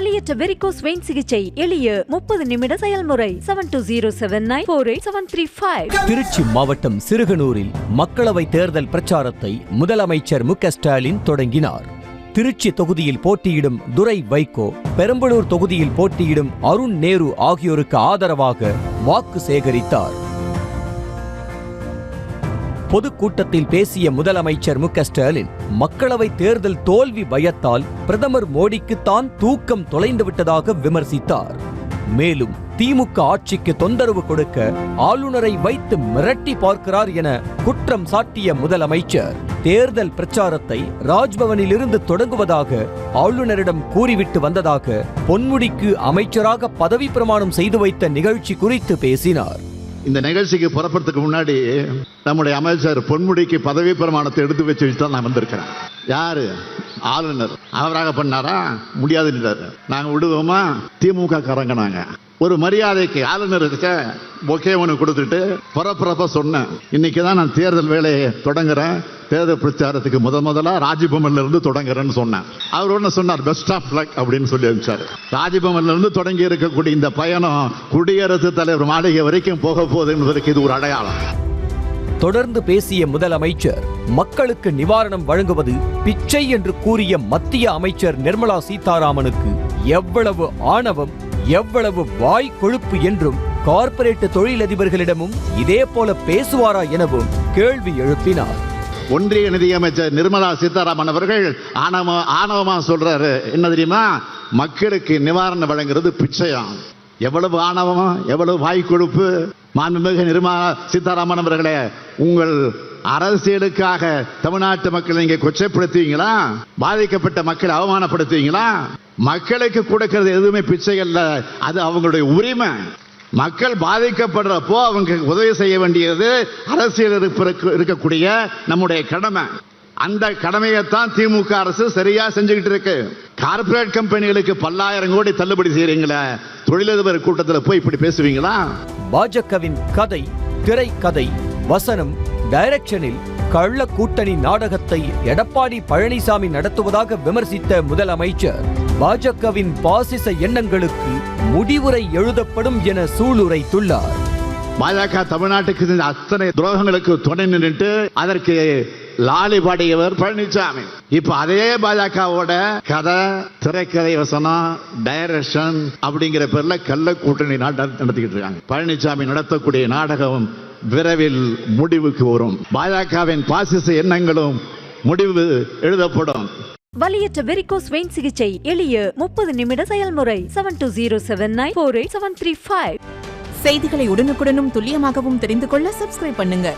வலியற்ற varicose vein சிகிச்சை எளிய 30 நிமிட செயல்முறை 7279487335. திருச்சி மாவட்டம் சிறுகனூரில் மக்களவை தேர்தல் பிரச்சாரத்தை முதலமைச்சர் மு.க. ஸ்டாலின் தொடங்கினார். திருச்சி தொகுதியில் போட்டியிடும் துரை வைகோ, பெரம்பலூர் தொகுதியில் போட்டியிடும் அருண் நேரு ஆகியோருக்கு ஆதரவாக வாக்கு சேகரித்தார். பொதுக்கூட்டத்தில் பேசிய முதலமைச்சர் மு.க. ஸ்டாலின் மக்களவை தேர்தல் தோல்வி பயத்தால் பிரதமர் மோடிக்கு தான் தூக்கம் தொலைந்து விட்டதாக விமர்சித்தார். மேலும் திமுக ஆட்சிக்கு தொந்தரவு கொடுக்க ஆளுநரை வைத்து மிரட்டி பார்க்கிறார் என குற்றம் சாட்டிய முதலமைச்சர் தேர்தல் பிரச்சாரத்தை ராஜ்பவனில் இருந்து தொடங்குவதாக ஆளுநரிடம் கூறிவிட்டு வந்ததாக பொன்முடிக்கு அமைச்சராக பதவி பிரமாணம் செய்து வைத்த நிகழ்ச்சி குறித்து பேசினார். இந்த நிகழ்ச்சிக்கு புறப்படுறதுக்கு முன்னாடி நம்முடைய அமைச்சர் பொன்முடிக்கு பதவி பிரமாணத்தை எடுத்து வச்சு தான் நான் வந்திருக்கிறேன். யாரு? ஆளுநர். அவராக பண்ணாரா? முடியாதுன்றாரு. நாங்க விடுவோமா? திமுக கறங்கினாங்க. ஒரு மரியாதைக்கு ஆளுநருக்கு பொக்கே ஒன்று கொடுத்துட்டு புறப்புறப்ப சொன்னேன், இன்னைக்கு தான் நான் தேர்தல் வேலையை தொடங்குறேன், தேர்தல் பிரச்சாரத்துக்கு முதலா ராஜ்பவன்ல இருந்து தொடங்குறேன்னு சொன்னேன். அவர் ஒன்று சொன்னார், பெஸ்ட் ஆஃப் லக் அப்படின்னு சொல்லி அனுப்பிச்சாரு. ராஜ்பவன்ல இருந்து தொடங்கி இருக்கக்கூடிய இந்த பயணம் குடியரசுத் தலைவர் மாளிகை வரைக்கும் போக போகுது என்பதற்கு இது ஒரு அடையாளம். தொடர்ந்து பேசிய முதலமைச்சர் மக்களுக்கு நிவாரணம் வழங்குவது பிச்சை என்று கூறிய மத்திய அமைச்சர் நிர்மலா சீதாராமனுக்கு எவ்வளவு ஆணவம், எவ்வளவு வாய் கொழுப்பு என்றும் கார்ப்பரேட் தொழிலதிபர்களிடமும் இதே போல பேசுவாரா எனவும் கேள்வி எழுப்பினார். ஒன்றிய நிதியமைச்சர் நிர்மலா சீதாராமன் அவர்கள் ஆணவமா சொல்றாரு, என்ன தெரியுமா? மக்களுக்கு நிவாரணம் வழங்குறது பிச்சையாம். எவ்வளவு ஆணவமா, எவ்வளவு வாய் கொழுப்பு! மாண்புமிகு நிர்மலா சீதாராமன் அவர்களே, உங்கள் அரசியலுக்காக தமிழ்நாட்டு மக்களை நீங்க கொச்சைப்படுத்துவீங்களா? பாதிக்கப்பட்ட மக்களை அவமானப்படுத்துவீங்களா? மக்களுக்கு கொடுக்கிறது எதுவுமே பிச்சை அல்ல, அது அவங்களுடைய உரிமை. மக்கள் பாதிக்கப்படுறப்போ அவங்க உதவி செய்ய வேண்டியது அரசியல் இருக்கக்கூடிய நம்முடைய கடமை. அந்த கடமையைத்தான் திமுக அரசு சரியா செஞ்சுக்கிட்டு இருக்கு. கார்பரேட் கம்பெனிகளுக்கு பல்லாயிரம் கோடி தள்ளுபடி செய்யறீங்களா? தொழிலதிபர் கூட்டத்தில் போய் இப்படி பேசுவீங்களா? பாஜகவின் கதை, திரைக்கதை, வசனம், டைரக்ஷனில் கள்ள கூட்டணி நாடகத்தை எடப்பாடி பழனிசாமி நடத்துவதாக விமர்சித்த முதலமைச்சர் பாஜகவின் பாசிச எண்ணங்களுக்கு முடிவுரை எழுதப்படும் என சூளுரைத்துள்ளார். பாஜக தமிழ்நாட்டுக்கு அத்தனை துரோகங்களுக்கு துணை நின்றுட்டு அதற்கு லாலி பாடியவர் பழனிசாமி. இப்ப அதே பாஜகவோட கதை, திரைக்கதை, வசனம், டைரக்ஷன் அப்படிங்கிற பேர்ல கள்ள கூட்டணி நாடகம் நடத்திக்கிட்டு இருக்காங்க. பழனிசாமி நடத்தக்கூடிய நாடகம் விரைவில் முடிவுக்கு வரும். பாஜகவின் பாசிச எண்ணங்களும் முடிவு எழுதப்படும். வலியற்ற வெரிகோஸ் வெயின் சிகிச்சை எளிய 30 நிமிட செயல்முறை 7279487335. செய்திகளை உடனுக்குடனும் துல்லியமாகவும் தெரிந்து கொள்ள சப்ஸ்கிரைப் பண்ணுங்க.